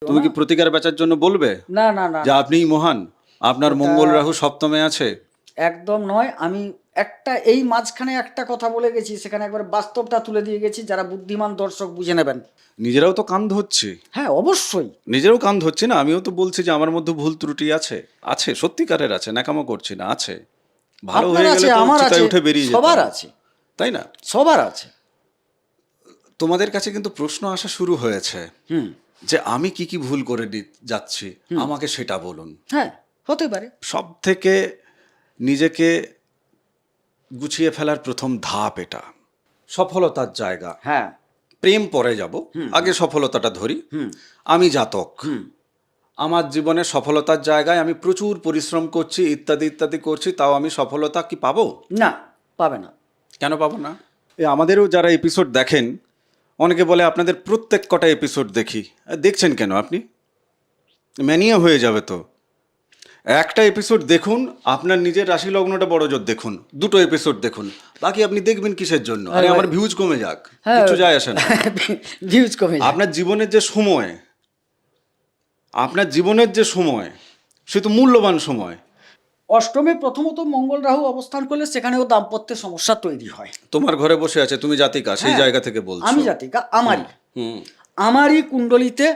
তুমি কি প্রতিকার বাঁচার জন্য বলবে না না না যে আপনিই মহান, আপনার মঙ্গল রাহু সপ্তমে আছে? একদম নয়। আমি এই মাঝখানে একটা কথা বলে গেছি, সেখানে একবার বাস্তবটা তুলে দিয়ে গেছি, যারা বুদ্ধিমান দর্শক বুঝে নেবেন। নিজেরাও তো কান ধরছি, হ্যাঁ অবশ্যই। নিজেরাও কান ধরছি না, আমিও তো বলছি যে আমার মধ্যে ভুল ত্রুটি আছে, আছে সত্যিকারের আছে, ন্যাকামো করছি না, আছে। ভালো আপনার হয়ে আছে, গেলে তো আমার চিতায় আছে, উঠে বেরিয়ে যেতাম, সবার আছে, তাই না? সবার আছে। তোমাদের কাছে কিন্তু প্রশ্ন আসা শুরু হয়েছে হুম। যে আমি কি কি ভুল করে যাচ্ছি, আমাকে সেটা বলুন। হ্যাঁ, হতে পারে। সব থেকে নিজেকে গুছিয়ে ফেলার প্রথম ধাপ এটা, সফলতার জায়গা। হ্যাঁ। প্রেম পরে যাব, আগে সফলতাটা ধরি। আমি জাতক, আমার জীবনে সফলতার জায়গায় আমি প্রচুর পরিশ্রম করছি, ইত্যাদি ইত্যাদি করছি, তাও আমি সফলতা কি পাবো? না, পাবে না। কেন পাবো না? আমাদেরও যারা এপিসোড দেখেন, অনেকে বলে আপনাদের প্রত্যেক কটা এপিসোড দেখি। দেখছেন কেন আপনি? ম্যানিয়া হয়ে যাবে তো। একটা এপিসোড দেখুন, আপনার নিজের রাশি লগ্নটা বড় জোর দেখুন, দুটো এপিসোড দেখুন, বাকি আপনি দেখবেন কিসের জন্য? আরে আমার ভিউজ কমে যাক, কিছু যায় আসে না। ভিউজ কমে যায়। আপনার জীবনের যে সময়, আপনার জীবনের যে সময়, সে তো মূল্যবান সময়। অষ্টমে প্রথমত মঙ্গল রাহু অবস্থান করলে সেখানেও দাম্পত্যের সমস্যা তৈরি হয়। তোমার ঘরে বসে আছে, তুমি জাতিকা, সেই হ্যাঁ, জায়গা থেকে বলছো। আমি জাতিকা, আমারই হুম। আমারই কুণ্ডলিতে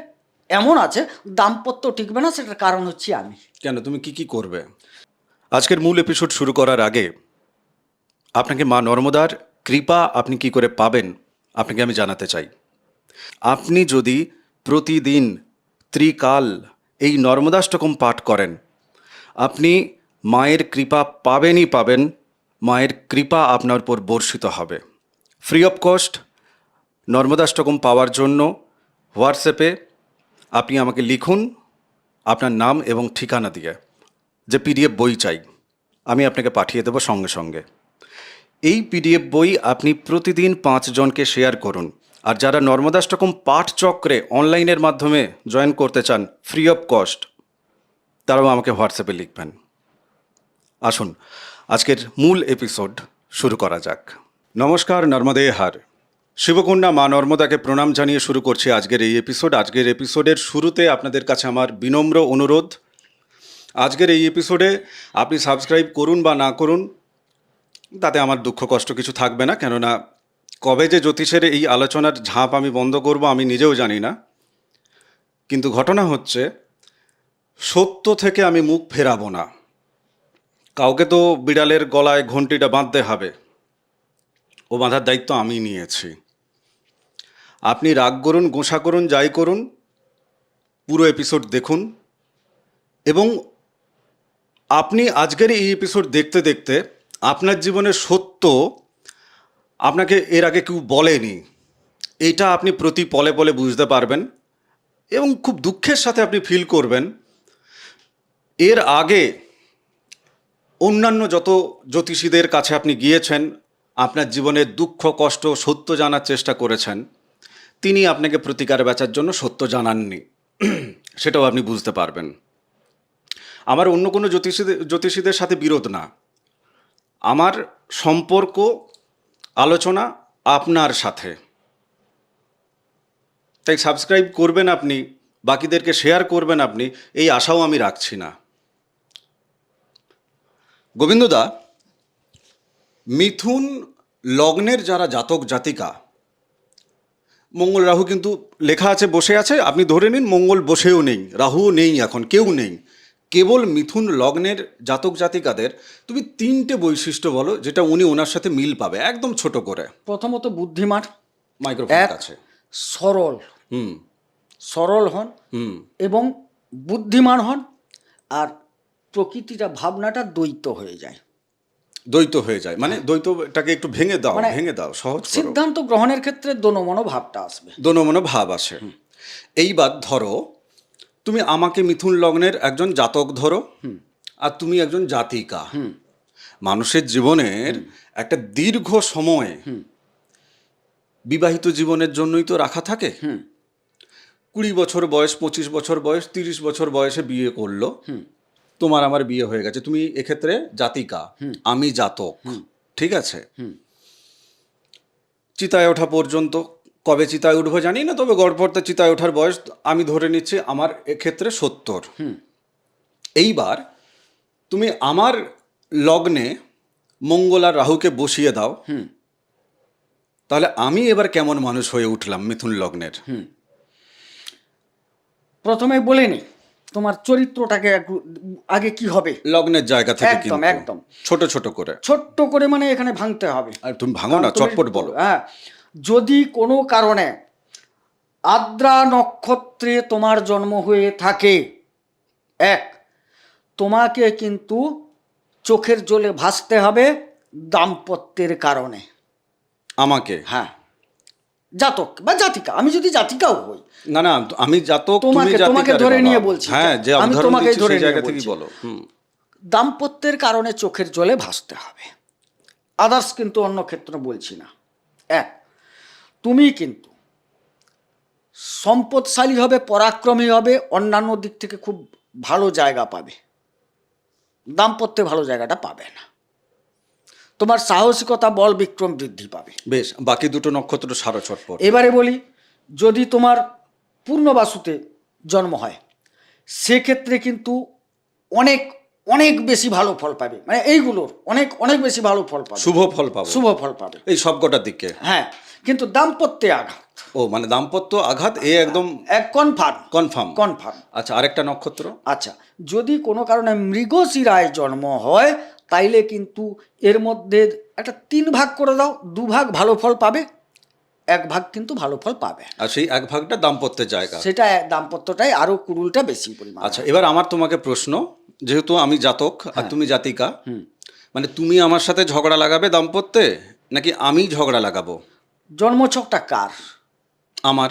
এমন আছে, দাম্পত্য টিকবে না, সেটার কারণ হচ্ছে আমি। কেন, তুমি কি কি করবে? আজকের মূল এপিসোড শুরু করার আগে আপনাকে মা নর্মদার কৃপা আপনি কি করে পাবেন আপনাকে আমি জানাতে চাই। আপনি যদি প্রতিদিন ত্রিকাল এই নর্মদাষ্টকম পাঠ করেন, আপনি মায়ের কৃপা পাবেনই পাবেন, মায়ের কৃপা আপনার উপর বর্ষিত হবে। ফ্রি অফ কস্ট নর্মদাষ্টকম পাওয়ার জন্য হোয়াটসঅ্যাপে আপনি আমাকে লিখুন আপনার নাম এবং ঠিকানা দিয়ে, যে পিডিএফ বই চাই, আমি আপনাকে পাঠিয়ে দেবো সঙ্গে সঙ্গে। এই পিডিএফ বই আপনি প্রতিদিন 5 জনকে শেয়ার করুন। আর যারা নর্মদাষ্টকম পাঠ চক্রে অনলাইনের মাধ্যমে জয়েন করতে চান ফ্রি অফ কস্ট, তারাও আমাকে হোয়াটসঅ্যাপে লিখবেন। আসুন আজকের মূল এপিসোড শুরু করা যাক। নমস্কার, নর্মদে হার। শিবকন্যা মা নর্মদাকে প্রণাম জানিয়ে শুরু করছি আজকের এই এপিসোড। আজকের এপিসোডের শুরুতে আপনাদের কাছে আমার বিনম্র অনুরোধ, আজকের এই এপিসোডে আপনি সাবস্ক্রাইব করুন বা না করুন, তাতে আমার দুঃখ কষ্ট কিছু থাকবে না, কেননা কবে যে জ্যোতিষের এই আলোচনার ঝাঁপ আমি বন্ধ করব আমি নিজেও জানি না। কিন্তু ঘটনা হচ্ছে, সত্য থেকে আমি মুখ ফেরাবো না। কাউকে তো বিড়ালের গলায় ঘন্টিটা বাঁধতে হবে, ও বাঁধার দায়িত্ব আমি নিয়েছি। আপনি রাগ করুন, গোঁসা করুন, যাই করুন, পুরো এপিসোড দেখুন। এবং আপনি আজকের এই এপিসোড দেখতে দেখতে আপনার জীবনের সত্য আপনাকে এর আগে কেউ বলেনি, এটা আপনি প্রতি পলে পলে বুঝতে পারবেন এবং খুব দুঃখের সাথে আপনি ফিল করবেন, এর আগে অন্যান্য যত জ্যোতিষীদের কাছে আপনি গিয়েছেন, আপনার জীবনের দুঃখ কষ্ট সত্য জানার চেষ্টা করেছেন, তিনি আপনাকে প্রতিকার বাঁচার জন্য সত্য জানাননি, সেটাও আপনি বুঝতে পারবেন। আমার অন্য কোনো জ্যোতিষীদের সাথে বিরোধ না, আমার সম্পর্ক আলোচনা আপনার সাথে। তাই সাবস্ক্রাইব করবেন আপনি, বাকিদেরকে শেয়ার করবেন আপনি, এই আশাও আমি রাখছি না। গোবিন্দদা, মিথুন লগ্নের যারা জাতক জাতিকা, মঙ্গল রাহু কিন্তু লেখা আছে বসে আছে, আপনি ধরে নিন মঙ্গল বসেও নেই, রাহুও নেই, এখন কেউ নেই, কেবল মিথুন লগ্নের জাতক জাতিকাদের তুমি 3টে বৈশিষ্ট্য বলো যেটা উনি ওনার সাথে মিল পাবে, একদম ছোট করে। প্রথমত বুদ্ধিমান, মাইক্রোফোন আছে। সরল, হুম সরল হন হুম এবং বুদ্ধিমান হন, আর প্রকৃতিটা ভাবনাটা দ্বৈত হয়ে যায়। দ্বৈত হয়ে যায় মানে দ্বৈতটাকে একটু ভেঙে দাও, মানে ভেঙে দাও, সহজ করো। সিদ্ধান্ত গ্রহণের ক্ষেত্রে দোনমনো ভাবটা আসবে, দোনমনো ভাব আসে। এইবার ধরো তুমি আমাকে মিথুন লগ্নের একজন জাতক ধরো, আর তুমি একজন জাতিকা। মানুষের জীবনের একটা দীর্ঘ সময় বিবাহিত জীবনের জন্যই তো রাখা থাকে। 20 বছর বয়স, 25 বছর বয়স, 30 বছর বয়সে বিয়ে করলো, তোমার আমার বিয়ে হয়ে গেছে, তুমি এক্ষেত্রে জাতিকা, আমি জাতক, ঠিক আছে। চিতায় ওঠা পর্যন্ত কবে চিতায় উঠবো জানি না, তবে গড়পড়তে চিতায় ওঠার বয়স আমি ধরে নিচ্ছি আমার এক্ষেত্রে 70। এইবার তুমি আমার লগ্নে মঙ্গল আর রাহুকে বসিয়ে দাও, তাহলে আমি এবার কেমন মানুষ হয়ে উঠলাম মিথুন লগ্নের? প্রথমে বলে নি তোমার চরিত্রটাকে আগে কি হবে। লগ্নের জায়গা থেকে একদম কিন্তু একদম ছোট ছোট করে। ছোট্ট করে মানে এখানে ভাঙতে হবে। আর তুমি ভাঙো না, কারণ চটপট বলো। হ্যাঁ, যদি কোনো কারণে আদ্রা নক্ষত্রে তোমার জন্ম হয়ে থাকে, এক, তোমাকে কিন্তু চোখের জলে ভাসতে হবে দাম্পত্যের কারণে। আমাকে? হ্যাঁ, জাতক বা জাতিকা, আমি যদি জাতিকাও হই। না না, আমি জাতক, তুমি তোমাকে জাতিকা তোমাকে রে ধরে বাবা। নিয়ে বলছি, হ্যাঁ, যে আমি উদাহরণ তোমাকেই দিচ্ছি ধরে সেই নিয়ে জায়গা থেকেই বলছি। বলো। দাম্পত্যের কারণে চোখের জলে ভাসতে হবে, আদার্স কিন্তু অন্য ক্ষেত্রে বলছি না। এক, তুমি কিন্তু সম্পদশালী হবে, পরাক্রমী হবে, অন্যান্য দিক থেকে খুব ভালো জায়গা পাবে। দাম্পত্যে ভালো জায়গাটা পাবে না। তোমার সাহসিকতা, বল, বিক্রম বৃদ্ধি পাবে। বেশ, বাকি দুটো নক্ষত্র সারো চটপট। এবারে বলি, যদি তোমার পূর্ণবাসুতে জন্ম হয়, সেক্ষেত্রে কিন্তু অনেক অনেক বেশি ভালো ফল পাবে, মানে এইগুলোর অনেক অনেক বেশি ভালো ফল পাবে, শুভ ফল পাবো, শুভ ফল পাবে এই সবকটার দিকে। হ্যাঁ, কিন্তু দাম্পত্যে আঘাত। ও মানে দাম্পত্য আঘাত, এ একদম এক কনফার্ম কনফার্ম। কনফার্ম। আচ্ছা, আরেকটা নক্ষত্র? আচ্ছা, যদি কোনো কারণে মৃগশিরায় জন্ম হয়, তাইলে কিন্তু এর মধ্যে একটা 3 ভাগ করে দাও, 2 ভাগ ভালো ফল পাবে, 1 ভাগ কিন্তু ভালো ফল পাবে। আর সেই 1 ভাগটা দাম্পত্যের জায়গা। সেটা দাম্পত্যটাই আরো কুড়ুলটা বেশি পরিমাণ। আচ্ছা, এবার আমার তোমাকে প্রশ্ন, যেহেতু আমি জাতক আর তুমি জাতিকা, মানে তুমি আমার সাথে ঝগড়া লাগাবে দাম্পত্যে, নাকি আমি ঝগড়া লাগাবো? জন্মছকটা কার? আমার।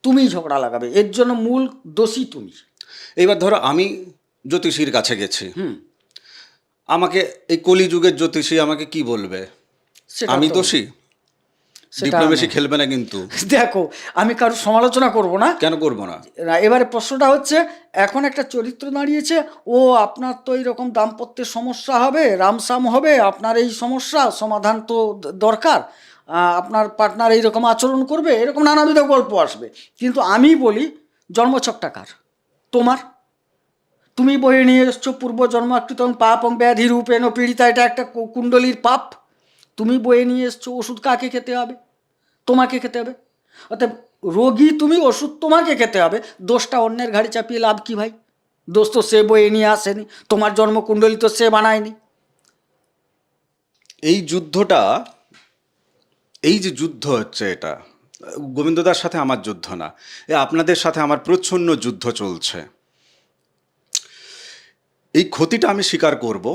তুমি ঝগড়া লাগাবে, এর জন্য মূল দোষী তুমি। এইবার ধরো আমি জ্যোতিষীর কাছে গেছি, আমাকে এই কলিযুগের জ্যোতিষী আমাকে কি বলবে? সেটা আমি তো- দোষী? সেটা ডিপ্লোমেসি খেলবে না কিন্তু। দেখো, আমি কারোর সমালোচনা করব না। কেন করবো না? এবারে প্রশ্নটা হচ্ছে, এখন একটা চরিত্র দাঁড়িয়েছে, ও আপনার তো এইরকম দাম্পত্যের সমস্যা হবে, রামসাম হবে, আপনার এই সমস্যা সমাধান তো দরকার, আপনার পার্টনার এইরকম আচরণ করবে, এরকম নানাবিধ গল্প আসবে। কিন্তু আমি বলি, জন্মছকটা কার? তোমার। তুমি বয়ে নিয়ে এসছো পূর্বজন্মাকৃতং পাপং ব্যাধি রূপেণ পীড়িতা, এটা একটা কুণ্ডলীর পাপ। তুমি বয়ে নিয়ে এসছো, ওষুধ কাকে খেতে হবে? তোমাকে খেতে হবে। অর্থাৎ রোগী তুমি, ওষুধ তোমাকে খেতে হবে। দোষটা অন্যের ঘাড়ে চাপিয়ে লাভ কি ভাই? দোষ তো সে বয়ে নিয়ে আসেনি, তোমার জন্মকুণ্ডলী তো সে বানায়নি। এই যুদ্ধটা, এই যে যুদ্ধ হচ্ছে, এটা গোবিন্দদার সাথে আমার যুদ্ধ না, এ আপনাদের সাথে আমার প্রচ্ছন্ন যুদ্ধ চলছে। এই ক্ষতিটা আমি স্বীকার করব,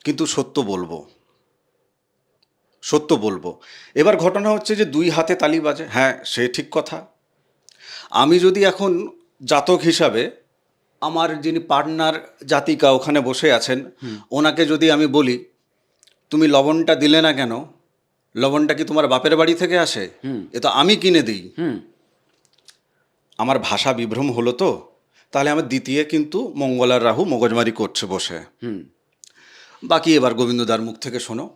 কিন্তু সত্য বলবো, সত্য বলবো। এবার ঘটনা হচ্ছে যে 2 হাতে তালি বাজে, হ্যাঁ সে ঠিক কথা। আমি যদি এখন জাতক হিসাবে আমার যিনি পার্টনার জাতিকা ওখানে বসে আছেন, ওনাকে যদি আমি বলি তুমি লবণটা দিলে না কেন, লবণটা কি তোমার বাপের বাড়ি থেকে আসে, এ তো আমি কিনে দিই, আমার ভাষা বিভ্রম হলো তো, তাহলে আমার দ্বিতীয় কিন্তু মঙ্গল আর রাহু মগজমারি করছে বসে। বাকি এবার গোবিন্দদার মুখ থেকে শোনো।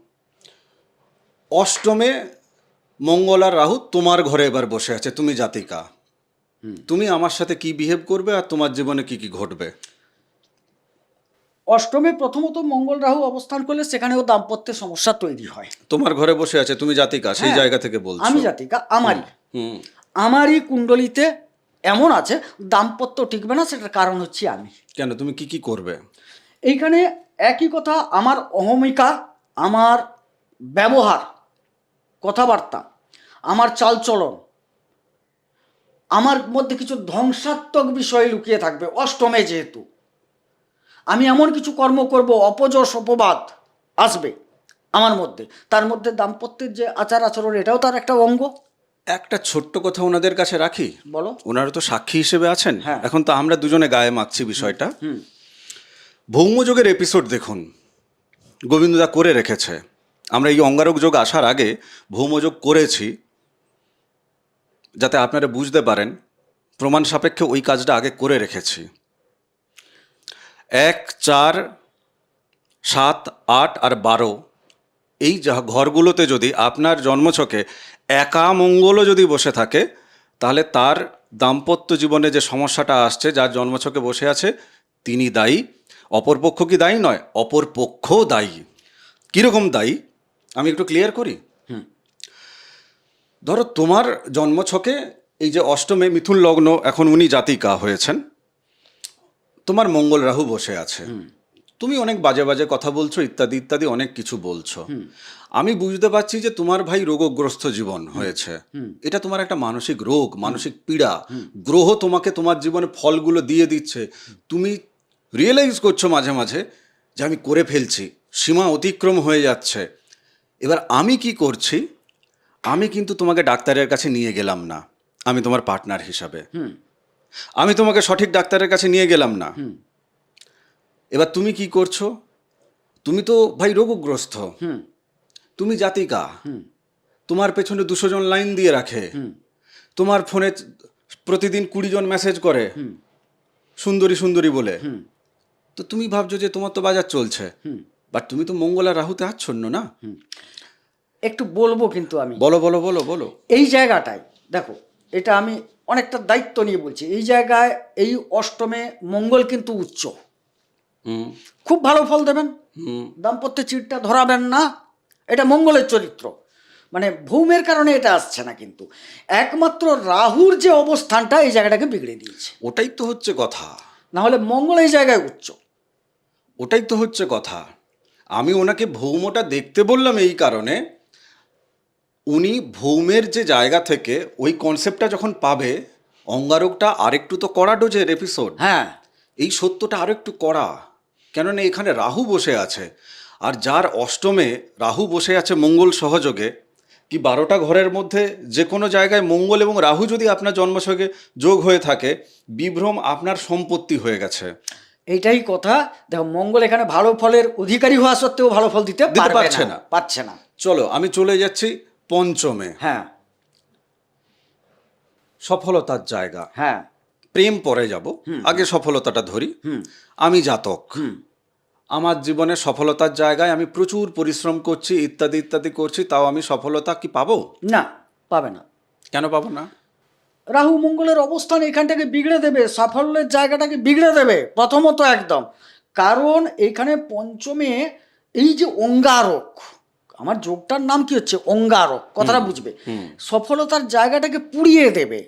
অষ্টমে মঙ্গল আর রাহু তোমার ঘরে এবার বসে আছে, তুমি জাতিকা, তুমি আমার সাথে কি বিহেভ করবে আর তোমার জীবনে কি কি ঘটবে? অষ্টমে প্রথমত মঙ্গল রাহু অবস্থান করলে সেখানেও দাম্পত্যের সমস্যা তৈরি হয়। তোমার ঘরে বসে আছে, তুমি জাতিকা, সেই হ্যাঁ, জায়গা থেকে বলছো। আমি জাতিকা, আমারই কুণ্ডলিতে এমন আছে, দাম্পত্য টিকবে না। সেটার কারণ হচ্ছে আমি। কেন, তুমি কি কি করবে? এইখানে একই কথা, আমার অহমিকা, আমার ব্যবহার, কথাবার্তা, আমার চালচলন, আমার মধ্যে কিছু ধ্বংসাত্মক বিষয় লুকিয়ে থাকবে অষ্টমে। যেহেতু আমি এমন কিছু কর্ম করব, অপযশ অপবাদ আসবে আমার মধ্যে। তার মধ্যে দাম্পত্যের যে আচার আচরণ, এটাও তার একটা অঙ্গ। একটা ছোট্ট কথা ওনাদের কাছে রাখি, বলো। ওনারা তো সাক্ষী হিসেবে আছেন। হ্যাঁ। এখন তো আমরা দুজনে গায়ে মাখছি বিষয়টা। ভৌমযোগের এপিসোড দেখুন, গোবিন্দদা করে রেখেছে। আমরা এই অঙ্গারক যোগ আসার আগে ভৌমযোগ করেছি, যাতে আপনারা বুঝতে পারেন প্রমাণ সাপেক্ষে ওই কাজটা আগে করে রেখেছি। 1, 4, 7, 8 আর 12 এই ঘরগুলোতে যদি আপনার জন্মছকে একা মঙ্গলও যদি বসে থাকে, তাহলে তার দাম্পত্য জীবনে যে সমস্যাটা আসছে, যার জন্মছকে বসে আছে তিনি দায়ী। অপরপক্ষ কি দায়ী নয়? অপরপক্ষও দায়ী। কীরকম দায়ী আমি একটু ক্লিয়ার করি। ধরো তোমার জন্মছকে এই যে অষ্টমে মিথুন লগ্ন, এখন উনি জাতিকা হয়েছেন, তোমার মঙ্গল রাহু বসে আছে, তুমি অনেক বাজে বাজে কথা বলছো, ইত্যাদি ইত্যাদি অনেক কিছু বলছো। আমি বুঝতে পারছি যে তোমার ভাই রোগগ্রস্ত জীবন হয়েছে, এটা তোমার একটা মানসিক রোগ, মানসিক পীড়া। গ্রহ তোমাকে তোমার জীবনে ফলগুলো দিয়ে দিচ্ছে, তুমি রিয়েলাইজ করছো মাঝে মাঝে যে আমি করে ফেলছি, সীমা অতিক্রম হয়ে যাচ্ছে। এবার আমি কি করছি, আমি কিন্তু তোমাকে ডাক্তারের কাছে নিয়ে গেলাম না, আমি তোমার পার্টনার হিসাবে, আমি তোমাকে সঠিক ডাক্তারের কাছে নিয়ে গেলাম না। এবার তুমি কি করছো, তুমি তো ভাই রোগগ্রস্ত, তুমি জাতিকা, তোমার পেছনে 200 জন লাইন দিয়ে রাখে, তোমার ফোনে প্রতিদিন 20 জন মেসেজ করে সুন্দরী সুন্দরী বলে, তো তুমি ভাবছো যে তোমার তো বাজার চলছে, বাট তুমি তো মঙ্গল আর রাহুতে আচ্ছন্ন না। একটু বলবো কিন্তু আমি, বলো বলো বলো বলো। এই জায়গাটায় দেখো, এটা আমি অনেকটা দায়িত্ব নিয়ে বলছি। এই জায়গায় এই অষ্টমে মঙ্গল কিন্তু উচ্চ, খুব ভালো ফল দেবেন, দাম্পত্য চিড়টা ধরাবেন না, এটা মঙ্গলের চরিত্র। মানে ভৌমের কারণে এটা আসছে না, কিন্তু একমাত্র রাহুর যে অবস্থানটা এই জায়গাটাকে বিগড়ে দিয়েছে। ওটাই তো হচ্ছে কথা, না হলে মঙ্গল এই জায়গায় উচ্চ। ওটাই তো হচ্ছে কথা। আমি ওনাকে ভৌমটা দেখতে বললাম এই কারণে, উনি ভৌমের যে জায়গা থেকে ওই কনসেপ্টটা যখন পাবে, অঙ্গারকটা আরেকটু তো কড়া ডোজের এপিসোড, হ্যাঁ, এই সত্যটা আরেকটু কড়া, কেননা এখানে রাহু বসে আছে, আর যার অষ্টমে রাহু বসে আছে মঙ্গল সহযোগে, কি 12টা ঘরের মধ্যে যে কোনো জায়গায় মঙ্গল এবং রাহু যদি আপনার জন্মছকে যোগ হয়ে থাকে, বিভ্রম আপনার সম্পত্তি হয়ে গেছে। এইটাই কথা। দেখো, মঙ্গল এখানে ভালো ফলের অধিকারী হওয়া সত্ত্বেও ভালো ফল দিতে পারছে না। চলো আমি চলে যাচ্ছি পঞ্চমে। হ্যাঁ, সফলতার জায়গা, হ্যাঁ, প্রেম পরে যাব, আগে সফলতাটা ধরি। আমি জাতক, আমার জীবনে সফলতার জায়গায় আমি প্রচুর পরিশ্রম করছি, ইত্যাদি ইত্যাদি করছি, তাও আমি সফলতা কি পাবো? না, পাবে না। কেন পাবো না? রাহু মঙ্গলের অবস্থান এখানটাকে বিগড়ে দেবে, সাফল্যের জায়গাটাকে বিগড়ে দেবে প্রথমত একদম। কারণ এখানে পঞ্চমে এই যে অঙ্গারক, আমার যোগটার নাম কি হচ্ছে অঙ্গারক, কথাটা বুঝবে, সফলতার জায়গাটাকে পুড়িয়ে দেবে,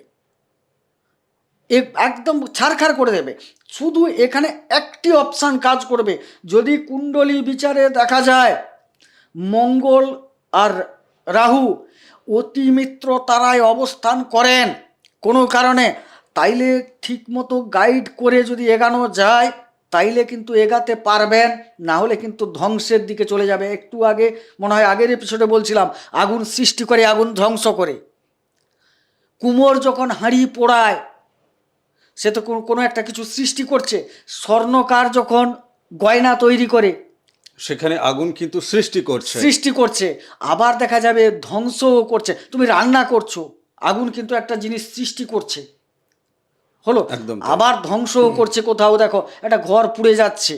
একদম ছারখার করে দেবে। শুধু এখানে একটি অপশান কাজ করবে, যদি কুণ্ডলী বিচারে দেখা যায় মঙ্গল আর রাহু অতিমিত্র তারায় অবস্থান করেন কোনো কারণে, তাইলে ঠিকমতো গাইড করে যদি এগানো যায় তাইলে কিন্তু এগাতে পারবেন, না হলে কিন্তু ধ্বংসের দিকে চলে যাবে। একটু আগে মনে হয় আগের এপিসোডে বলছিলাম, আগুন সৃষ্টি করে আগুন ধ্বংস করে। কুমোর যখন হাঁড়ি পোড়ায়, সে তো কোনো একটা কিছু সৃষ্টি করছে। স্বর্ণকার যখন গয়না তৈরি করে, সেখানে আগুন কিন্তু সৃষ্টি করছে, আবার দেখা যাবে ধ্বংসও করছে। তুমি রান্না করছো, আগুন কিন্তু একটা জিনিস সৃষ্টি করছে, হলো একদম, আবার ধ্বংসও করছে। কোথাও দেখো একটা ঘর পুড়ে যাচ্ছে,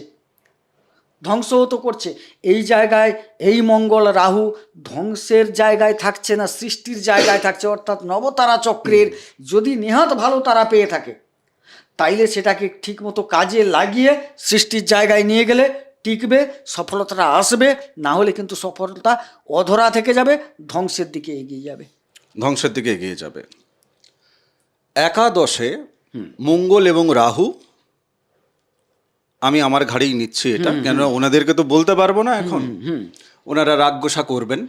ধ্বংসও তো করছে। এই জায়গায় এই মঙ্গল রাহু ধ্বংসের জায়গায় থাকছে না, সৃষ্টির জায়গায় থাকছে। অর্থাৎ নবতারা চক্রের যদি নেহাত ভালো তারা পেয়ে থাকে, তাইলে সেটাকে ঠিকমতো কাজে লাগিয়ে সৃষ্টির জায়গায় নিয়ে গেলে টিকবে, সফলতাটা আসবে। না হলে কিন্তু সফলতা অধরা থেকে যাবে, ধ্বংসের দিকে এগিয়ে যাবে। একাদশে মঙ্গল এবং রাহু, আমি আমার ঘাড়েই নিচ্ছি এটা, কেন ওনাদেরকে তো বলতে পারবো না এখন, ওনারা রাগ গোসা করবেন।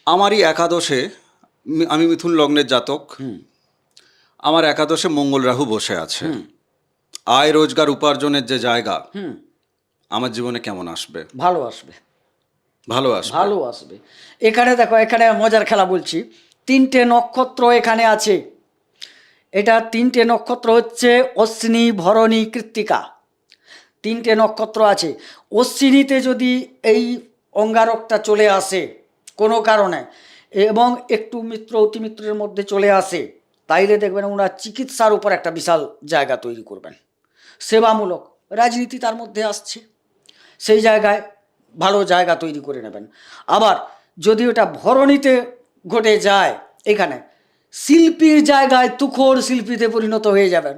আমারই একাদশে, আমি মিথুন লগ্নের জাতক, আমার একাদশে মঙ্গল রাহু বসে আছে। আয় রোজগার উপার্জনের যে জায়গা, আমার জীবনে কেমন আসবে? ভালো আসবে। এখানে দেখো, এখানে মজার খেলা বলছি, 3টে নক্ষত্র এখানে আছে। এটা 3টে নক্ষত্র হচ্ছে অশ্বিনী, ভরণী, কৃত্তিকা, 3টে নক্ষত্র আছে। অশ্বিনীতে যদি এই অঙ্গারকটা চলে আসে কোনো কারণে, এবং একটু মিত্র অতিমিত্রের মধ্যে চলে আসে, তাইলে দেখবেন ওনারা চিকিৎসার উপর একটা বিশাল জায়গা তৈরি করবেন, সেবামূলক রাজনীতি তার মধ্যে আসছে, সেই জায়গায় ভালো জায়গা তৈরি করে নেবেন। আবার যদি ওটা ভরণীতে ঘটে যায়, এখানে শিল্পীর জায়গায় তুখোর শিল্পীতে পরিণত হয়ে যাবেন।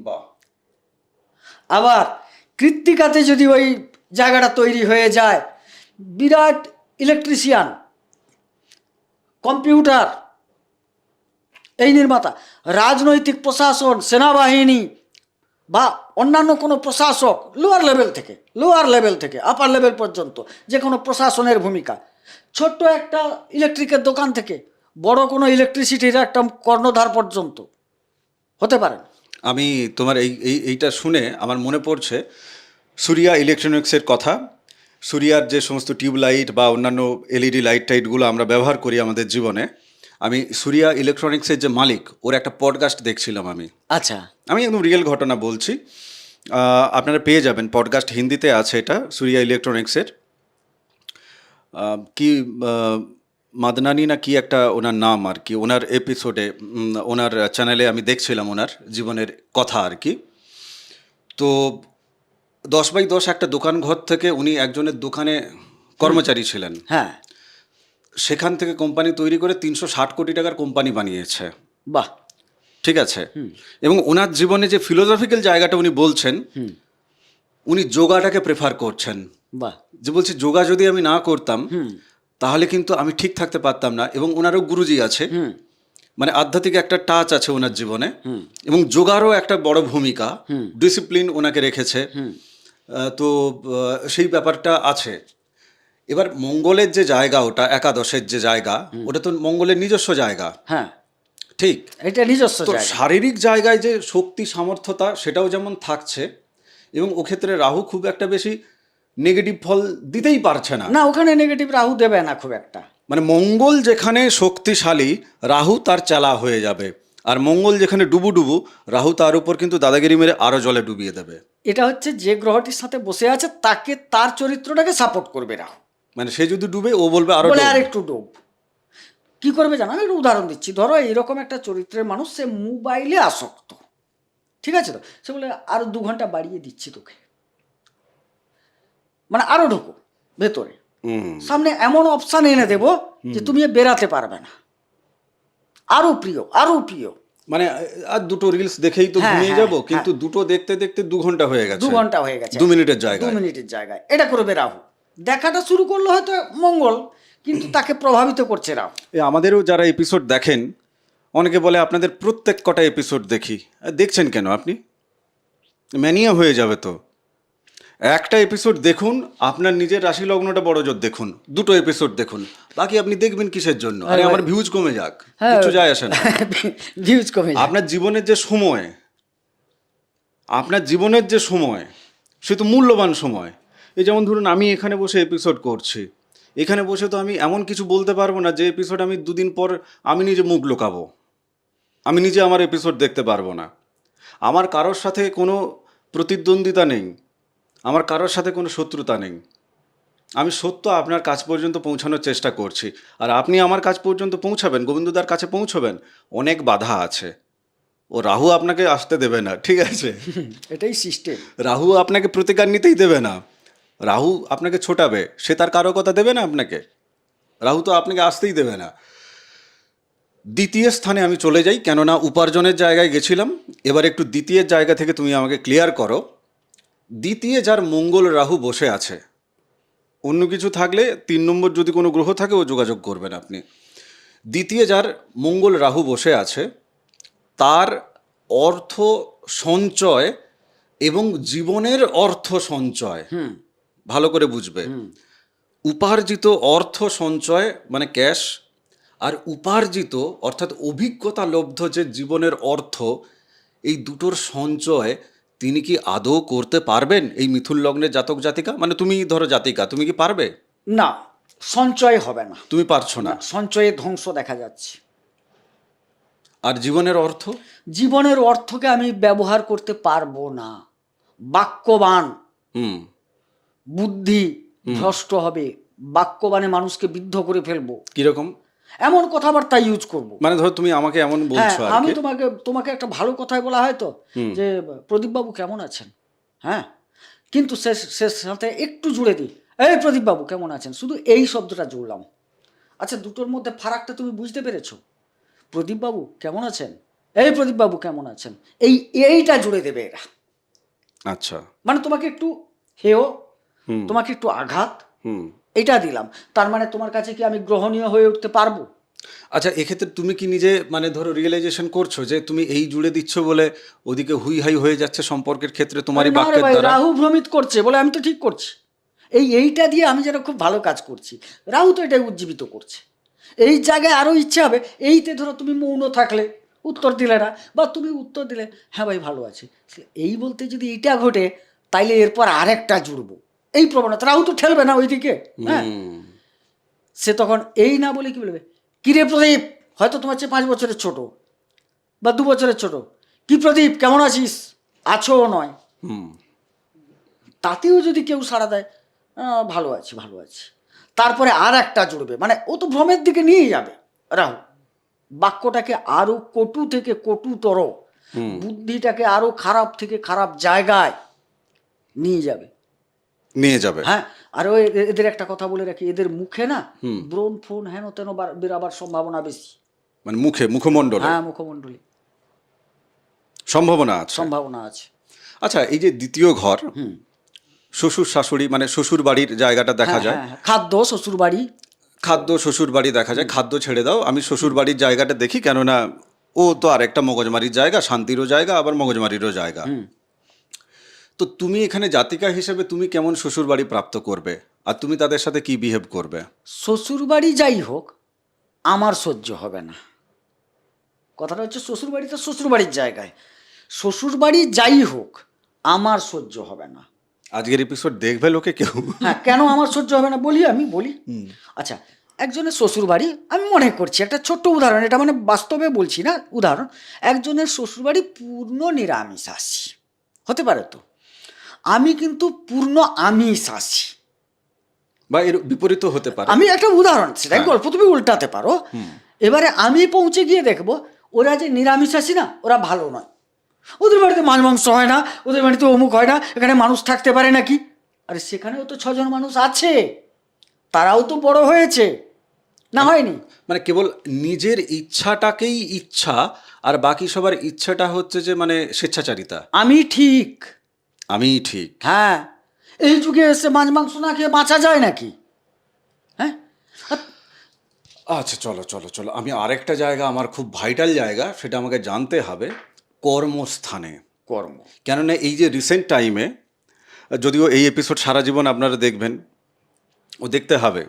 বাহ। আবার কৃত্তিকাতে যদি ওই জায়গাটা তৈরি হয়ে যায়, বিরাট ইলেকট্রিশিয়ান, কম্পিউটার, এই নির্মাতা, রাজনৈতিক প্রশাসন, সেনাবাহিনী বা অন্যান্য কোনো প্রশাসক, লোয়ার লেভেল থেকে আপার লেভেল পর্যন্ত যে কোনো প্রশাসনের ভূমিকা, ছোট্ট একটা ইলেকট্রিকের দোকান থেকে বড় কোনো ইলেকট্রিসিটির একটা কর্ণধার পর্যন্ত হতে পারেন। আমি তোমার এইটা শুনে আমার মনে পড়ছে সুরিয়া ইলেকট্রনিক্সের কথা। সুরিয়ার যে সমস্ত টিউবলাইট বা অন্যান্য এলইডি লাইট টাইটগুলো আমরা ব্যবহার করি আমাদের জীবনে, আমি সুরিয়া ইলেকট্রনিক্সের যে মালিক, ওর একটা পডকাস্ট দেখছিলাম আমি। আচ্ছা, আমি একদম রিয়েল ঘটনা বলছি, আপনারা পেয়ে যাবেন, পডকাস্ট হিন্দিতে আছে এটা, সুরিয়া ইলেকট্রনিক্সের। কি মাদনানি না কি একটা ওনার নাম আর কি, ওনার এপিসোডে, ওনার চ্যানেলে আমি দেখছিলাম ওনার জীবনের কথা আর কি। তো 10x10 একটা দোকান ঘর থেকে উনি একজনের দোকানে কর্মচারী ছিলেন। হ্যাঁ, সেখান থেকে কোম্পানি তৈরি করে 360 কোটি টাকার কোম্পানি বানিয়েছে। বাহ, ঠিক আছে। এবং ওনার জীবনে যে ফিলোসফিক্যাল জায়গাটা উনি বলছেন, উনি যোগাটাকে প্রেফার করছেন। বাহ, যে বলছে যোগা যদি আমি না করতাম তাহলে কিন্তু আমি ঠিক থাকতে পারতাম না। এবং ওনারও গুরুজি আছে, মানে আধ্যাত্মিক একটা টাচ আছে ওনার জীবনে, এবং যোগারও একটা বড় ভূমিকা, ডিসিপ্লিন ওনাকে রেখেছে। তো সেই ব্যাপারটা আছে। এবার মঙ্গলের যে জায়গা, ওটা একাদশের যে জায়গা, ওটা তো মঙ্গলের নিজস্ব জায়গা। হ্যাঁ, ঠিক, এটা নিজস্ব তো জায়গা। শারীরিক জায়গায় যে শক্তি সামর্থ্যতা সেটাও যেমন থাকছে, এবং ওক্ষেত্রে রাহু খুব একটা বেশি নেগেটিভ ফল দিতেই পারছে না। না, ওখানে নেগেটিভ রাহু দেবে না খুব একটা। মানে মঙ্গল যেখানে শক্তিশালী, রাহু তার চালা হয়ে যাবে। আর মঙ্গল যেখানে ডুবু, রাহু তার উপর কিন্তু দাদাগিরি মেরে আরো জলে ডুবিয়ে দেবে। এটা হচ্ছে যে গ্রহটির সাথে বসে আছে তাকে, তার চরিত্রটাকে সাপোর্ট করবে রাহু। মানে সে যদি ডুবে, ও বলবে আরো বলে ডুব। আর একটু ডোব। কি করবে জানো, আমি একটা উদাহরণ দিচ্ছি। ধরো এইরকম একটা চরিত্রের মানুষ, সে মোবাইলে আসক্ত, ঠিক আছে? তো সে বলে আরো 2 ঘন্টা বাড়িয়ে দিচ্ছি তোকে, মানে আরো ঢোকো ভেতরে, সামনে এমন অপশান এনে দেবো যে তুমি বেরাতে পারবে না, আরো প্রিয়, আরো প্রিয়। মানে আর দুটো রিলস দেখেই তো হ্যাঁ, ঘুমিয়ে হ্যাঁ, যাব, কিন্তু দুটো দেখতে দেখতে 2 ঘন্টা হয়ে গেছে। 2 ঘন্টা হয়ে গেছে 2 মিনিটের 2 জায়গায়। মিনিটের জায়গায়। এটা করবে রাহু। দেখাটা শুরু করলো হয়তো মঙ্গল, কিন্তু তাকে প্রভাবিত করছে রাহু। আমাদেরও যারা এপিসোড দেখেন, অনেকে বলে আপনাদের প্রত্যেক কটা এপিসোড দেখি। দেখছেন কেন আপনি? ম্যানিয়া হয়ে যাবে তো। একটা এপিসোড দেখুন, আপনার নিজের রাশি লগ্নটা বড় জোর দেখুন, 2টো এপিসোড দেখুন, বাকি আপনি দেখবেন কিসের জন্য? আরে আমার ভিউজ কমে যাক, কিছু যায় আসে না। ভিউজ কমে যায়। আপনার জীবনের যে সময়, সে তো মূল্যবান সময়। এই যেমন ধরুন, আমি এখানে বসে এপিসোড করছি, এখানে বসে তো আমি এমন কিছু বলতে পারবো না যে এপিসোড আমি 2 দিন পর আমি নিজে মুখ লুকাবো, আমি নিজে আমার এপিসোড দেখতে পারবো না। আমার কারোর সাথে কোনো প্রতিদ্বন্দ্বিতা নেই, আমার কারোর সাথে কোনো শত্রুতা নেই। আমি সত্য আপনার কাছ পর্যন্ত পৌঁছানোর চেষ্টা করছি, আর আপনি আমার কাছ পর্যন্ত পৌঁছাবেন, গোবিন্দদার কাছে পৌঁছবেন, অনেক বাধা আছে। ও রাহু আপনাকে আসতে দেবে না, ঠিক আছে? এটাই সিস্টেম। রাহু আপনাকে প্রতিকার নিতেই দেবে না। রাহু আপনাকে ছোটাবে, সে তার কারো কথা দেবে না আপনাকে। রাহু তো আপনাকে আসতেই দেবে না। দ্বিতীয় স্থানে আমি চলে যাই, কেননা উপার্জনের জায়গায় গেছিলাম। এবার একটু দ্বিতীয় জায়গা থেকে তুমি আমাকে ক্লিয়ার করো। দ্বিতীয় যার মঙ্গল রাহু বসে আছে, অন্য কিছু থাকলে 3 নম্বর যদি কোনো গ্রহ থাকে ও যোগাযোগ করবেন আপনি। দ্বিতীয় যার মঙ্গল রাহু বসে আছে, তার অর্থ সঞ্চয় এবং জীবনের অর্থ সঞ্চয়, ভালো করে বুঝবে। উপার্জিত অর্থ সঞ্চয় মানে ক্যাশ, আর উপার্জিত অর্থাৎ অভিজ্ঞতা লব্ধ যে জীবনের অর্থ, এই দুটোর সঞ্চয় তিনি কি আদৌ করতে পারবেন এই মিথুন লগ্নের জাতক জাতিকা? মানে তুমি ধরো জাতিকা, তুমি কি পারবে? না, সঞ্চয় হবে না। তুমি পারছো না। সঞ্চয়ে ধ্বংস দেখা যাচ্ছে। আর জীবনের অর্থ? জীবনের অর্থকে আমি ব্যবহার করতে পারবো না। বাক্যবান, বুদ্ধি ভ্রষ্ট হবে, বাক্যবানে মানুষকে বিদ্ধ করে ফেলবো। কিরকম? এমন কথাবার্তা ইউজ করব। মানে ধরো তুমি আমাকে এমন বলছো আর আমি কি, তোমাকে একটা ভালো কথাই বলা হয় তো, যে প্রদীপ বাবু কেমন আছেন, হ্যাঁ, কিন্তু সে সাথে একটু জুড়ে দিই, এই প্রদীপবাবু কেমন আছেন, শুধু এই শব্দটা জুড়লাম। আচ্ছা, দুটোর মধ্যে ফারাকটা তুমি বুঝতে পেরেছো? প্রদীপবাবু কেমন আছেন, এই প্রদীপবাবু কেমন আছেন, এইটা জুড়ে দেবে এরা। আচ্ছা। মানে তোমাকে একটু হেয়, হুম তোমাকে একটু আঘাত, হুম। এটা দিলাম। তার মানে তোমার কাছে কি আমি গ্রহণীয় হয়ে উঠতে পারবো? আচ্ছা, এক্ষেত্রে তুমি কি নিজে মানে ধরো রিয়েলাইজেশন করছো যে তুমি এই জুড়ে দিচ্ছ বলে ওদিকে হুই হাই হয়ে যাচ্ছে সম্পর্কের ক্ষেত্রে তোমারই আরে না রে বাক্যের ভাই, দ্বারা? রাহু ভ্রমিত করছে বলে আমি তো ঠিক করছি। এইটা দিয়ে আমি যেন খুব ভালো কাজ করছি, রাহু তো এটাই উজ্জীবিত করছে। এই জায়গায় আরও ইচ্ছে হবে, এইতে ধরো তুমি মৌন থাকলে, উত্তর দিলে না, বা তুমি উত্তর দিলে হ্যাঁ ভাই ভালো আছি, এই বলতে যদি এইটা ঘটে, তাইলে এরপর আরেকটা জুড়বো, এই প্রবণতা। রাহু তো ঠেলবে না ওইদিকে, হ্যাঁ। হুম। সে তখন এই না বলে কি বলবে, কিরে প্রদীপ, হয়তো তোমার চেয়ে 5 বছরের ছোট বা 2 বছরের ছোট, কি প্রদীপ কেমন আছিস, আছো নয়, হুম। তাতেও যদি কেউ সাড়া দেয় ভালো আছি ভালো আছি, তারপরে আর একটা জুড়বে, মানে ও তো ভ্রমের দিকে নিয়ে যাবে রাহু। বাক্যটাকে আরো কটু থেকে কটুতর, বুদ্ধিটাকে আরো খারাপ থেকে খারাপ জায়গায় নিয়ে যাবে। নিয়ে যাবে। হ্যাঁ, আর ওই এদের একটা কথা বলে রাখি, এদের মুখে না ব্রণ ফোন হেন তেন বেরাবার সম্ভাবনা বেশি। মানে মুখমণ্ডলে হ্যাঁ, মুখমণ্ডলী সম্ভাবনা আছে। সম্ভাবনা আছে। আচ্ছা, এই যে দ্বিতীয় ঘর, শ্বশুর শাশুড়ি মানে শ্বশুর বাড়ির জায়গাটা দেখা হ্যাঁ যায়। হ্যাঁ হ্যাঁ, খাদ্য শ্বশুর বাড়ি, খাদ্য শ্বশুর বাড়ি দেখা যায়। খাদ্য ছেড়ে দাও, আমি শ্বশুর বাড়ির জায়গাটা দেখি, কেননা ও তো আর একটা মগজমারির জায়গা, শান্তিরও জায়গা, আবার মগজমারিরও জায়গা। তো তুমি এখানে জাতিকা হিসেবে তুমি কেমন শ্বশুর বাড়ি প্রাপ্ত করবে, আর তুমি তাদের সাথে কি বিহেভ করবে? শ্বশুর বাড়ি যাই হোক আমার সহ্য হবে না। কথাটা হচ্ছে শ্বশুর বাড়ি তো শ্বশুর বাড়ির জায়গায়, শ্বশুর বাড়ি যাই হোক আমার সহ্য হবে না। আজকের এপিসোড দেখবে লোকে কেউ? হ্যাঁ, কেন আমার সহ্য হবে না আমি বলি। আচ্ছা, একজনের শ্বশুর বাড়ি, আমি মনে করছি একটা ছোট্ট উদাহরণ, এটা মানে বাস্তবে বলছি না, উদাহরণ। একজনের শ্বশুর বাড়ি পূর্ণ নিরামিষাশী, হতে পারে তো, আমি কিন্তু পূর্ণ আমিষাশী, বা এর বিপরীত হতে পারে। আমি একটা উদাহরণ, সেটাই গল্প তুমি উল্টাতে পারো। এবারে আমি পৌঁছে গিয়ে দেখবো ওরা যে নিরামিষাশী না, ওরা ভালো নয়, ওদের বাড়িতে মাছ মাংস হয় না, ওদের বাড়িতে অমুক হয় না, এখানে মানুষ থাকতে পারে নাকি? আরে সেখানেও তো 6 জন মানুষ আছে, তারাও তো বড় হয়েছে, না হয়নি? মানে কেবল নিজের ইচ্ছাটাকেই ইচ্ছা, আর বাকি সবার ইচ্ছাটা হচ্ছে যে মানে স্বেচ্ছাচারিতা। আমি ঠিক, আমি ঠিক। হ্যাঁ। এই যুগে এসে মাছ মাংস না খেয়ে বাঁচা যায় নাকি? হ্যাঁ। আচ্ছা, চলো চলো চলো, আমি আরেকটা জায়গা, আমার খুব ভাইটাল জায়গা, সেটা আমাকে জানতে হবে, কর্মস্থানে। কর্ম, কেননা এই যে রিসেন্ট টাইমে, যদিও এই এপিসোড সারা জীবন আপনারা দেখবেন, ও দেখতে হবে।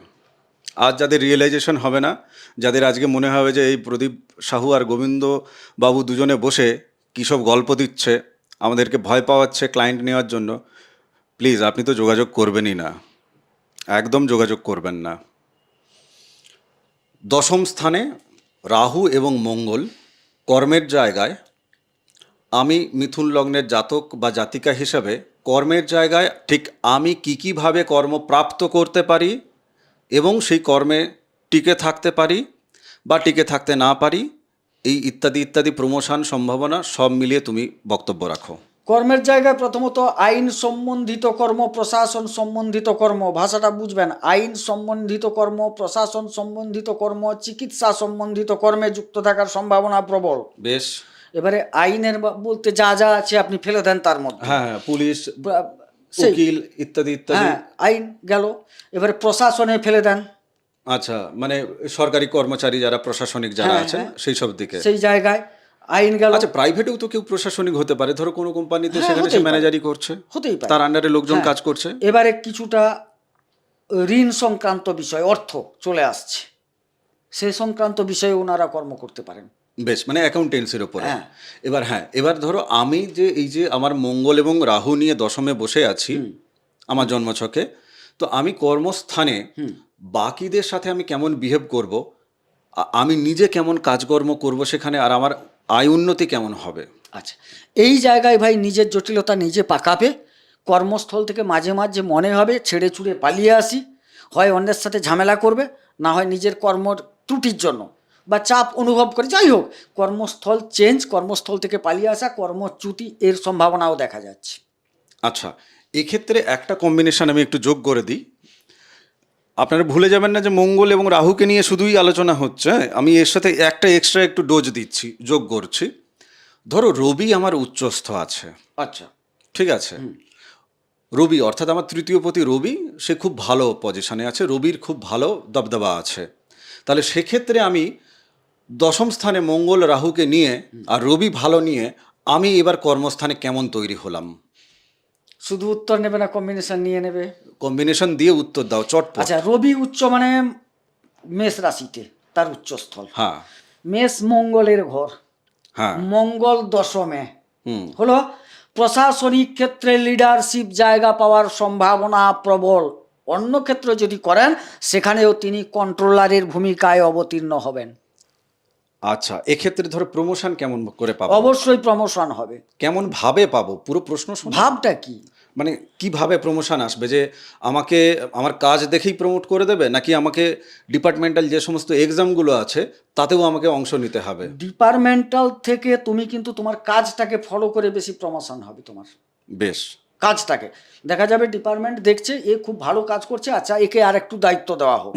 আজ যাদের রিয়েলাইজেশন হবে না, যাদের আজকে মনে হবে যে এই প্রদীপ সাহু আর গোবিন্দ বাবু দুজনে বসে কী সব গল্প দিচ্ছে, আমাদেরকে ভয় পাওয়াচ্ছে ক্লায়েন্ট নেওয়ার জন্য, প্লিজ আপনি তো যোগাযোগ করবেনই না, একদম যোগাযোগ করবেন না। দশম স্থানে রাহু এবং মঙ্গল, কর্মের জায়গায়। আমি মিথুন লগ্নের জাতক বা জাতিকা হিসাবে কর্মের জায়গায় ঠিক আমি কীভাবে কর্ম প্রাপ্ত করতে পারি এবং সেই কর্মে টিকে থাকতে পারি বা টিকে থাকতে না পারি, এই ইত্যাদি ইত্যাদি প্রমোশন সম্ভাবনা সব মিলিয়ে তুমি বক্তব্য রাখো। কর্মের জায়গায় প্রথমত আইন সম্বন্ধিত কর্ম, প্রশাসন সম্বন্ধিত কর্ম, ভাষাটা বুঝবেন, আইন সম্বন্ধিত কর্ম, প্রশাসন সম্বন্ধিত কর্ম, চিকিৎসা সম্বন্ধিত কর্মে যুক্ত থাকার সম্ভাবনা প্রবল। বেশ। এবারে আইনের বলতে যা যা আছে আপনি ফেলে দেন তার মধ্যে, হ্যাঁ হ্যাঁ, পুলিশ, সেই, উকিল ইত্যাদি ইত্যাদি। হ্যাঁ, আইন গেল। এবারে প্রশাসনে ফেলে দেন, আচ্ছা, মানে সরকারি কর্মচারী যারা প্রশাসনিক যারা হ্যাঁ, আছেন হ্যাঁ, সেই সব দিকে। সেই জায়গায় আইন গেল। আচ্ছা, প্রাইভেটেও তো কেউ প্রশাসনিক হতে পারে, ধরো কোনো কোম্পানিতে, হ্যাঁ, সেখানে হতেই সে পারে। ম্যানেজারি করছে, হতেই পারে, তার আন্ডারে লোকজন হ্যাঁ। কাজ করছে। এবারে কিছুটা ঋণ সংক্রান্ত বিষয়, অর্থ চলে আসছে, সে সংক্রান্ত বিষয়ে ওনারা কর্ম করতে পারেন। বেশ, মানে অ্যাকাউন্টেন্সির ওপরে। হ্যাঁ। এবার ধরো আমি যে এই যে আমার মঙ্গল এবং রাহু নিয়ে দশমে বসে আছি আমার জন্মছকে, তো আমি কর্মস্থানে বাকিদের সাথে আমি কেমন বিহেভ করব, আমি নিজে কেমন কাজকর্ম করব সেখানে, আর আমার আয় উন্নতি কেমন হবে। আচ্ছা, এই জায়গায় ভাই নিজের জটিলতা নিজে পাকাবে। কর্মস্থল থেকে মাঝে মাঝে মনে হবে ছেড়ে ছুড়ে পালিয়ে আসি, হয় অন্যের সাথে ঝামেলা করবে, না হয় নিজের কর্মর ত্রুটির জন্য বা চাপ অনুভব করে, যাই হোক কর্মস্থল চেঞ্জ, কর্মস্থল থেকে পালিয়ে আসা, কর্মচ্যুতি, এর সম্ভাবনাও দেখা যাচ্ছে। আচ্ছা, এক্ষেত্রে একটা কম্বিনেশন আমি একটু যোগ করে দিই, আপনারা ভুলে যাবেন না যে মঙ্গল এবং রাহুকে নিয়ে শুধুই আলোচনা হচ্ছে, হ্যাঁ? আমি এর সাথে একটা এক্সট্রা একটু ডোজ দিচ্ছি, যোগ করছি। ধরো রবি আমার উচ্চস্থ আছে, আচ্ছা। ঠিক আছে? রবি অর্থাৎ আমার তৃতীয় পতি রবি, সে খুব ভালো পজিশনে আছে, রবির খুব ভালো দবদবা আছে। তাহলে সেক্ষেত্রে আমি দশম স্থানে মঙ্গল রাহুকে নিয়ে আর রবি ভালো নিয়ে আমি এবার কর্মস্থানে কেমন তৈরি হলাম? শুধু উত্তর নেবে না, কম্বিনেশন নিয়ে নেবে? কম্বিনেশন দিয়ে উত্তর দাও চটপট। আচ্ছা, রবি উচ্চ মানে মেষ রাশিতে তার উচ্চস্থল, হ্যাঁ মেষ মঙ্গলের ঘর, হ্যাঁ মঙ্গল দশমে, হুম হলো প্রশাসনিক ক্ষেত্রে লিডারশিপ জায়গা পাওয়ার সম্ভাবনা প্রবল। অন্য ক্ষেত্রে যদি করেন সেখানেও তিনি কন্ট্রোলারের ভূমিকায় অবতীর্ণ হবেন। আচ্ছা, এক্ষেত্রে ধরো প্রমোশন কেমন করে পাবো? অবশ্যই প্রমোশন হবে। কেমন ভাবে পাবো? পুরো প্রশ্ন শোনো। ভাবটা কি? মানে কিভাবে প্রমোশন আসবে? যে আমাকে আমার কাজ দেখেই প্রমোট করে দেবে, নাকি আমাকে ডিপার্টমেন্টাল যে সমস্ত এক্সামগুলো আছে তাতেও আমাকে অংশ নিতে হবে? ডিপার্টমেন্টাল থেকে তুমি কিন্তু তোমার কাজটাকে ফলো করে বেশি প্রমোশন হবে তোমার। বেশ। কাজটাকে দেখা যাবে ডিপার্টমেন্ট দেখছে এ খুব ভালো কাজ করছে, আচ্ছা একে আর একটু দায়িত্ব দেওয়া হোক।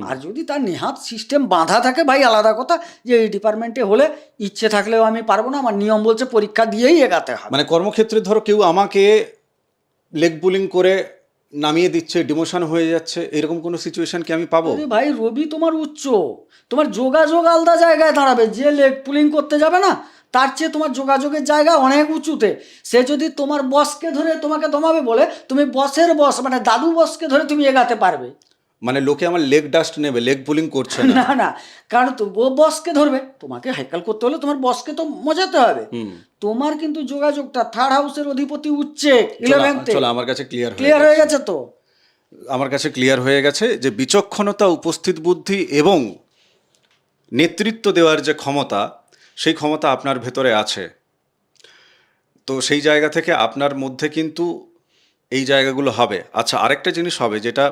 আর যদি তার নেহাত সিস্টেম বাঁধা থাকে ভাই, আলাদা কথা, যে এই ডিপার্টমেন্টে হলে ইচ্ছে থাকলেও আমি পারবো না, আমার নিয়ম বলছে পরীক্ষা দিয়েই এগাতে হবে। মানে কর্মক্ষেত্রে ধরো কেউ আমাকে লেগ পুলিং করে নামিয়ে দিচ্ছে, ডিমোশন হয়ে যাচ্ছে, এরকম কোনো সিচুয়েশন কি আমি পাবো? আরে ভাই, রবি তোমার উচ্চ, তোমার যোগাযোগ আলাদা জায়গায় দাঁড়াবে। যে লেগ পুলিং করতে যাবে না, তার চেয়ে তোমার যোগাযোগের জায়গা অনেক উঁচুতে। সে যদি তোমার বসকে ধরে তোমাকে দমাবে বলে, তুমি বসের বস মানে দাদু বসকে ধরে তুমি এগাতে পারবে। মানে লোকে আমার লেগ ডাস্ট নেবে, লেগ পুলিং করছে না। না না, কারণ ও বসকে ধরবে, তোমাকে হ্যাকাল করতে হলে তোমার বসকে তো মজাতে হবে। তোমার কিন্তু যোগাযোগটা থার্ড হাউসের অধিপতি উচ্চে, 11th চলো আমার কাছে ক্লিয়ার হয়ে গেছে তো। আমার কাছে ক্লিয়ার হয়ে গেছে যে বিচক্ষণতা, উপস্থিত বুদ্ধি এবং নেতৃত্ব দেওয়ার যে ক্ষমতা, সেই ক্ষমতা আপনার ভেতরে আছে। তো সেই জায়গা থেকে আপনার মধ্যে কিন্তু এই জায়গাগুলো হবে। আচ্ছা, আরেকটা জিনিস হবে যেটা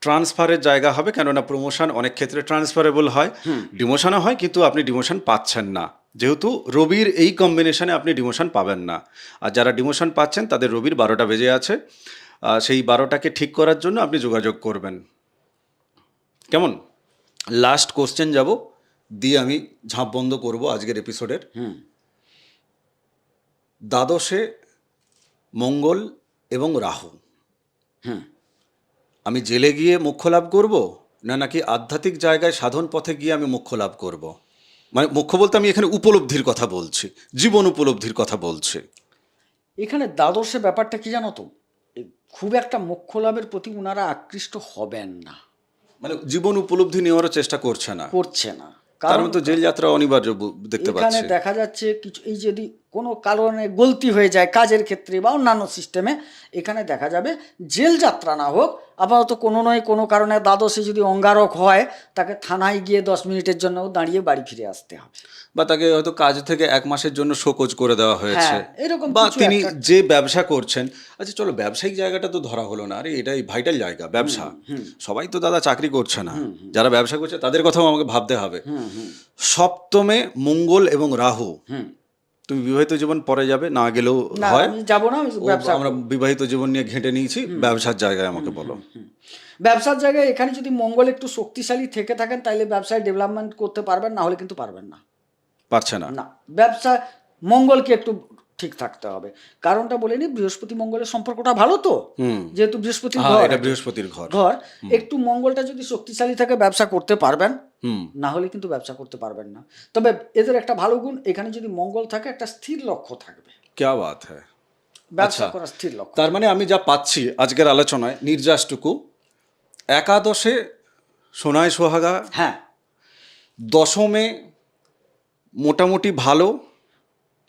ট্রান্সফারের জায়গা হবে, কেননা প্রমোশন অনেক ক্ষেত্রে ট্রান্সফারেবল হয়, ডিমোশনও হয়, কিন্তু আপনি ডিমোশন পাচ্ছেন না, যেহেতু রবির এই কম্বিনেশনে আপনি ডিমোশন পাবেন না। আর যারা ডিমোশন পাচ্ছেন তাদের রবির 12টা বেজে আছে, সেই 12টাকে ঠিক করার জন্য আপনি যোগাযোগ করবেন। কেমন? লাস্ট কোশ্চেন যাব, দিয়ে আমি ঝাঁপ বন্ধ করব আজকের এপিসোডের। দ্বাদশে মঙ্গল এবং রাহু, আমি জেলে গিয়ে মোক্ষ লাভ করব, না নাকি আধ্যাত্মিক জায়গায় সাধন পথে গিয়ে আমি মোক্ষ লাভ করব? মানে মোক্ষ বলতে আমি এখানে উপলব্ধির কথা বলছি, জীবন উপলব্ধির কথা বলছি। এখানে দ্বাদশে ব্যাপারটা কি জানো তো, খুব একটা মোক্ষ লাভের প্রতি ওনারা আকৃষ্ট হবেন না, মানে জীবন উপলব্ধি নেওয়ারও চেষ্টা করছে না। তার মতো জেল যাত্রা অনিবার্য দেখতে পাচ্ছি। এখানে দেখা যাচ্ছে কিছু, এই যদি কোনো কারণে গলতি হয়ে যায় কাজের ক্ষেত্রে বা অন্যান্য সিস্টেমে, এখানে দেখা যাবে জেল যাত্রা না হোক, আপাতত কোনো নয় কোনো কারণে দ্বাদশে যদি অঙ্গারক হয়, তাকে থানায় গিয়ে 10 মিনিটের জন্য দাঁড়িয়ে বাড়ি ফিরে আসতে হবে, বা তাকে হয়তো কাজ থেকে 1 মাসের জন্য শোকজ করে দেওয়া হয়েছে। এরকম বা কিছু তিনি একটা। যে ব্যবসা করছেন, আচ্ছা চলো ব্যবসায়িক জায়গাটা তো ধরা হলো না, আরে এটাই ভাইটাল জায়গা ব্যবসা। সবাই তো দাদা চাকরি করছে না, যারা ব্যবসা করছে তাদের কথাও আমাকে ভাবতে হবে। সপ্তমে মঙ্গল এবং রাহু, তুমি বিবাহিত জীবন পরে যাবে, না গেলেও না, হয়। আমি যাবো না, আমি ব্যবসা আমরা বিবাহিত জীবন নিয়ে ঘেঁটে নিয়েছি, ব্যবসার জায়গায় আমাকে বলো। ব্যবসার জায়গায় এখানে যদি মঙ্গল একটু শক্তিশালী থেকে থাকেন, তাহলে ব্যবসায় ডেভেলপমেন্ট করতে পারবেন, না হলে কিন্তু পারবেন না। পারছে না। না, ব্যবসা মঙ্গলকে একটু ঠিক থাকতে হবে। কারণটা বলে নি, বৃহস্পতি মঙ্গলের সম্পর্কটা ভালো তো, যেহেতু বৃহস্পতির ঘর, এটা বৃহস্পতির ঘর, একটু মঙ্গলটা যদি শক্তিশালী থাকে ব্যবসা করতে পারবেন, না হলে কিন্তু ব্যবসা করতে পারবেন না। তবে এদের একটা ভালো গুণ, এখানে যদি মঙ্গল থাকে একটা স্থির লক্ষ্য থাকবে। क्या बात है। ব্যবসা করা স্থির লক্ষ্য। তার মানে আমি যা পাচ্ছি আজকের আলোচনায় নির্যাসটুকু, একাদশে সোনায় সোহাগা, হ্যাঁ, দশমে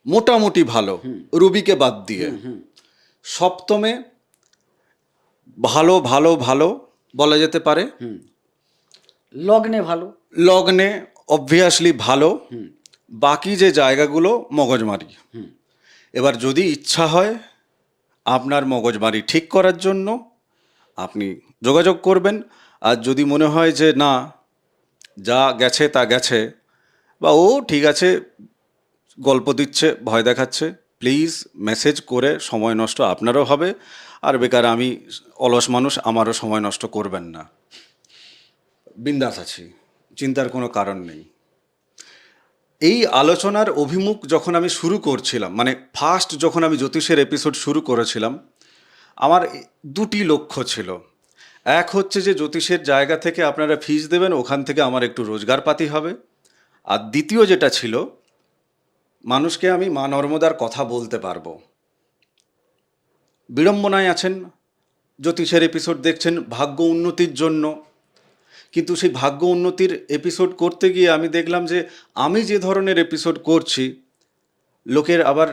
মোটামুটি ভালো রবিকে বাদ দিয়ে, সপ্তমে ভালো বলা যেতে পারে, লগ্নে অবভিয়াসলি ভালো, বাকি যে জায়গাগুলো মগজমারি। এবার যদি ইচ্ছা হয় আপনার মগজমারি ঠিক করার জন্য, আপনি যোগাযোগ করবেন। আর যদি মনে হয় যে না, যা গেছে তা গেছে, বা ও ঠিক আছে গল্প দিচ্ছে, ভয় দেখাচ্ছে, প্লিজ মেসেজ করে সময় নষ্ট আপনারও হবে, আর বেকার আমি অলস মানুষ, আমারও সময় নষ্ট করবেন না। বিন্দাস আছি, চিন্তার কোনো কারণ নেই। এই আলোচনার অভিমুখ যখন আমি শুরু করছিলাম, মানে ফার্স্ট যখন আমি জ্যোতিষের এপিসোড শুরু করেছিলাম, আমার দুটি লক্ষ্য ছিল। এক হচ্ছে যে জ্যোতিষের জায়গা থেকে আপনারা ফিস দেবেন, ওখান থেকে আমার একটু রোজগারপাতি হবে। আর দ্বিতীয় যেটা ছিল, মানুষকে আমি মা নর্মদার কথা বলতে পারবো। বিড়ম্বনায় আছেন, জ্যোতিষের এপিসোড দেখছেন ভাগ্য উন্নতির জন্য, কিন্তু সেই ভাগ্য উন্নতির এপিসোড করতে গিয়ে আমি দেখলাম যে আমি যে ধরনের এপিসোড করছি লোকের আবার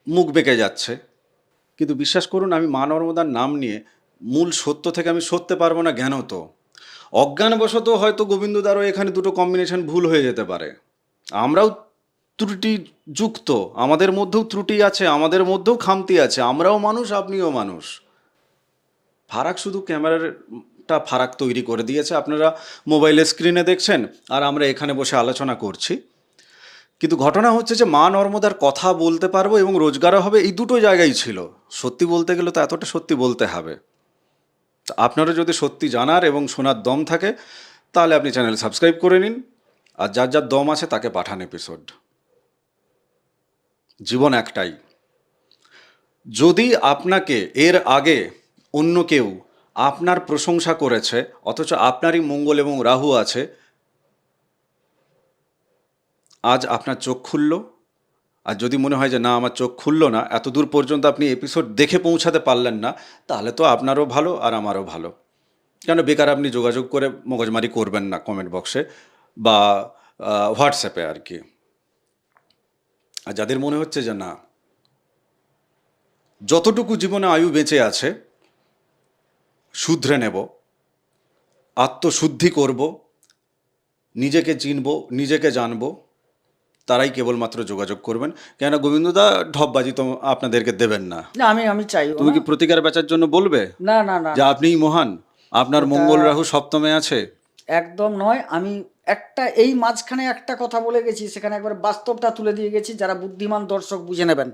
মুখ বেঁকে যাচ্ছে। কিন্তু বিশ্বাস করুন, আমি মা নর্মদার নাম নিয়ে মূল সত্য থেকে আমি সরতে পারবো না, জ্ঞানত। অজ্ঞানবশত হয়তো গোবিন্দদারও এখানে দুটো কম্বিনেশন ভুল হয়ে যেতে পারে। আমরাও ত্রুটি যুক্ত, আমাদের মধ্যেও ত্রুটি আছে, আমাদের মধ্যেও খামতি আছে, আমরাও মানুষ, আপনিও মানুষ। ফারাক শুধু ক্যামেরাটা ফারাক তৈরি করে দিয়েছে, আপনারা মোবাইলের স্ক্রিনে দেখছেন আর আমরা এখানে বসে আলোচনা করছি। কিন্তু ঘটনা হচ্ছে যে মা নর্মদার কথা বলতে পারবো এবং রোজগারও হবে, এই দুটো জায়গায় ছিল। সত্যি বলতে গেলে তো এতটা সত্যি বলতে হবে। তা আপনারা যদি সত্যি জানার এবং শোনার দম থাকে তাহলে আপনি চ্যানেল সাবস্ক্রাইব করে নিন, আর যার যার দম আছে তাকে পাঠান এপিসোড। জীবন একটাই। যদি আপনাকে এর আগে অন্য কেউ আপনার প্রশংসা করেছে, অথচ আপনারই মঙ্গল এবং রাহু আছে, আজ আপনার চোখ খুলল। আর যদি মনে হয় যে না, আমার চোখ খুলল না, এত দূর পর্যন্ত আপনি এপিসোড দেখে পৌঁছাতে পারলেন না, তাহলে তো আপনারও ভালো আর আমারও ভালো। কেন বেকার আপনি যোগাযোগ করে মগজমারি করবেন না কমেন্ট বক্সে বা হোয়াটসঅ্যাপে আর কি। আর যাদের মনে হচ্ছে যে না, যতটুকু জীবনে আয়ু বেঁচে আছে শুধরে নেব, আত্মশুদ্ধি করব, নিজেকে চিনব, নিজেকে জানব, তারাই কেবলমাত্র যোগাযোগ করবেন। কেন গোবিন্দদা ঢপবাজি তো আপনাদেরকে দেবেন না। না, আমি চাই তুমি কি প্রতিকার বেচার জন্য বলবে না না না যে আপনিই মহান, আপনার মঙ্গল রাহু সপ্তমে আছে? একদম নয়। আমি এই মাঝখানে একটা কথা বলে গেছি, সেখানে একবার বাস্তবটা তুলে দিয়ে গেছি, যারা বুদ্ধিমান দর্শক বুঝে নেবেন।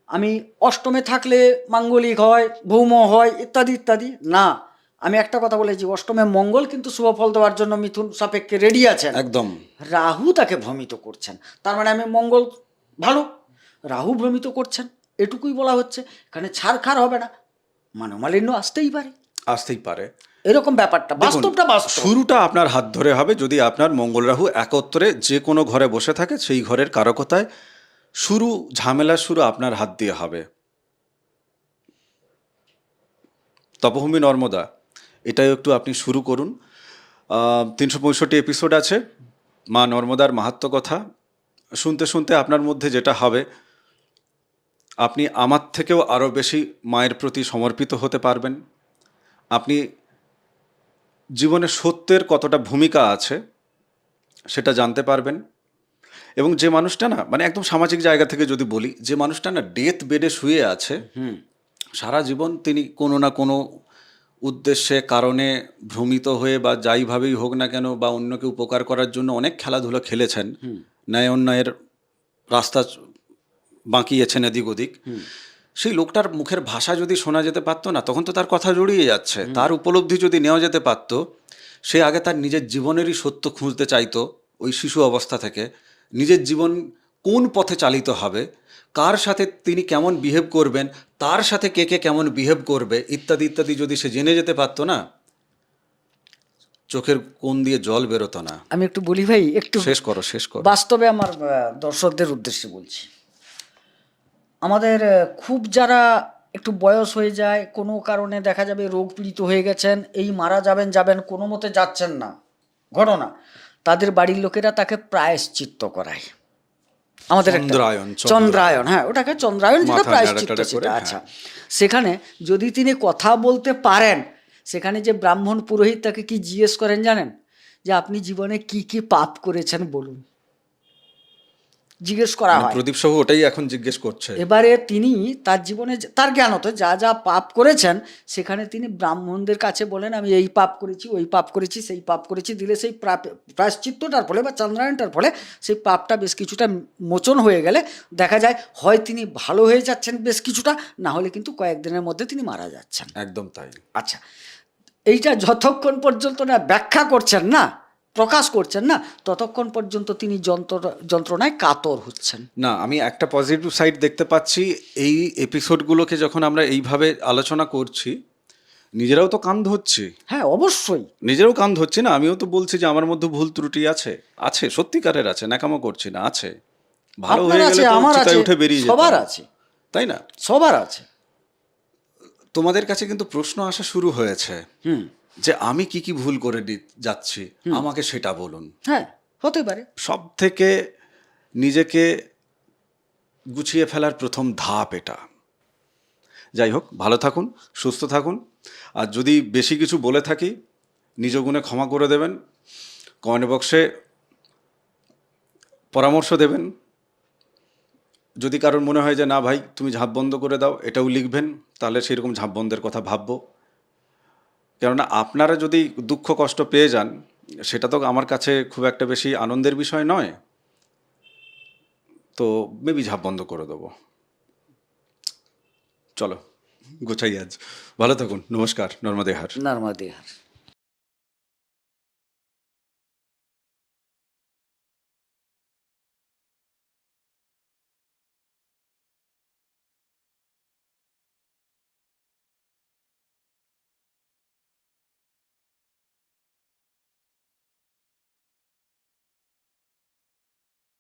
আমি অষ্টমে থাকলে মাঙ্গলিক হয়, ভৌম হয়, ইত্যাদি ইত্যাদি না। আমি একটা কথা বলেছি, অষ্টমে মঙ্গল কিন্তু শুভ ফল দেওয়ার জন্য মিথুন সাপেক্ষে রেডি আছেন। একদম। রাহু তাকে ভ্রমিত করছেন, তার মানে আমি মঙ্গল ভালো, রাহু ভ্রমিত করছেন, এটুকুই বলা হচ্ছে। এখানে ছাড়খাড় হবে না, মনোমালিন্য আসতেই পারে, আসতেই পারে। এরকম ব্যাপারটা, বাস্তবটা বাস্তব। শুরুটা আপনার হাত ধরে হবে যদি আপনার মঙ্গল রাহু একত্রে যে কোনো ঘরে বসে থাকে, সেই ঘরের কারকতায় ঝামেলার শুরু আপনার হাত দিয়ে হবে। তপভূমি নর্মদা, এটাই একটু আপনি শুরু করুন। 365 এপিসোড আছে মা নর্মদার মাহাত্ম্য কথা। শুনতে শুনতে আপনার মধ্যে যেটা হবে, আপনি আমার থেকেও আরও বেশি মায়ের প্রতি সমর্পিত হতে পারবেন। আপনি জীবনে সত্যের কতটা ভূমিকা আছে সেটা জানতে পারবেন। এবং যে মানুষটা না, মানে একদম সামাজিক জায়গা থেকে যদি বলি, যে মানুষটা না ডেথ বেডে শুয়ে আছে, সারা জীবন তিনি কোনো না কোনো উদ্দেশ্যে কারণে ভ্রমিত হয়ে বা যাইভাবেই হোক না কেন, বা অন্যকে উপকার করার জন্য অনেক খেলাধুলো খেলেছেন, ন্যায় অন্যায়ের রাস্তা বাঁকিয়েছেন এদিক ওদিক, সেই লোকটার মুখের ভাষা যদি শোনা যেতে পারতো না, তখন তো তার কথা জড়িয়ে যাচ্ছে, তার উপলব্ধি যদি নেওয়া যেতে পারতো, সে আগে তার নিজের জীবনেরই সত্য খুঁজতে চাইতো। ওই শিশু অবস্থা থেকে নিজের জীবন কোন পথে চালিত হবে, কার সাথে তিনি কেমন বিহেভ করবেন, তার সাথে কে কে কেমন বিহেভ করবে, ইত্যাদি ইত্যাদি যদি সে জেনে যেতে পারতো না, চোখের কোণ দিয়ে জল বেরোতো না। আমি একটু বলি ভাই, একটু শেষ করো। বাস্তবে আমার দর্শকদের উদ্দেশ্যে বলছি। আমাদের খুব যারা একটু বয়স হয়ে যায়, কোনো কারণে দেখা যাবে রোগ পীড়িত হয়ে গেছেন, এই মারা যাবেন কোনো মতে যাচ্ছেন না ঘটনা, তাদের বাড়ির লোকেরা তাকে প্রায়শ্চিত্ত করায়। আমাদের চন্দ্রায়ন, হ্যাঁ ওটাকে চন্দ্রায়ন, যেটা প্রায়শ্চিত্ত সেটা। আচ্ছা, সেখানে যদি তিনি কথা বলতে পারেন, সেখানে যে ব্রাহ্মণ পুরোহিত তাকে কি জিজ্ঞেস করেন জানেন? যে আপনি জীবনে কি কি পাপ করেছেন বলুন, জিজ্ঞেস করা হয়। প্রদীপ সাহু ওটাই এখন জিজ্ঞেস করছে। এবারে তিনি তার জীবনে তার জ্ঞানত যা যা পাপ করেছেন, সেখানে তিনি ব্রাহ্মণদের কাছে বলেন আমি এই পাপ করেছি, ওই পাপ করেছি, সেই পাপ করেছি, দিলে সেই প্রায়শ্চিত্তটার ফলে বা চন্দ্রায়নটার ফলে সেই পাপটা বেশ কিছুটা মোচন হয়ে গেলে দেখা যায় হয় তিনি ভালো হয়ে যাচ্ছেন বেশ কিছুটা, না হলে কিন্তু কয়েকদিনের মধ্যে তিনি মারা যাচ্ছেন। একদম তাই। আচ্ছা, এইটা যতক্ষণ পর্যন্ত না ব্যাখ্যা করছেন না, প্রকাশ করছেন না, ততক্ষণ পর্যন্ত তিনি যন্ত্রণায় কাতর হচ্ছেন। না, আমি একটা পজিটিভ সাইড দেখতে পাচ্ছি। এই এপিসোডগুলোকে যখন আমরা এইভাবে আলোচনা করছি, নিজেরাও তো কান ধরছি, হ্যাঁ, অবশ্যই। নিজেরাও কান ধরছি না, আমিও তো বলছি যে আমার মধ্যে ভুল ত্রুটি আছে, আছে, সত্যিকারের আছে, ন্যাকামো করছি না, আছে। ভালো আপনার হয়ে আছে, গেলে তো আমার আছে, চিতায় উঠে বেরিয়ে সবার যেতাম, আছে, তাই না? সবার আছে। তোমাদের কাছে কিন্তু প্রশ্ন আসা শুরু হয়েছে হুম। যে আমি কি কি ভুল করে যাচ্ছি, আমাকে সেটা বলুন। হ্যাঁ, হতে পারে। সব থেকে নিজেকে গুছিয়ে ফেলার প্রথম ধাপ এটা। যাই হোক, ভালো থাকুন, সুস্থ থাকুন। আর যদি বেশি কিছু বলে থাকি, নিজ গুণে ক্ষমা করে দেবেন। কমেন্ট বক্সে পরামর্শ দেবেন। যদি কারোর মনে হয় যে না ভাই তুমি ঝাঁপ বন্ধ করে দাও, এটাও লিখবেন, তাহলে সেরকম ঝাঁপ বন্ধের কথা ভাববো। কেননা আপনারা যদি দুঃখ কষ্ট পেয়ে যান, সেটা তো আমার কাছে খুব একটা বেশি আনন্দের বিষয় নয়। তো মেবি ঝাঁপ বন্ধ করে দেবো। চলো, গোছাই আজ। ভালো থাকুন, নমস্কার, নর্মদে হার। নর্মদে।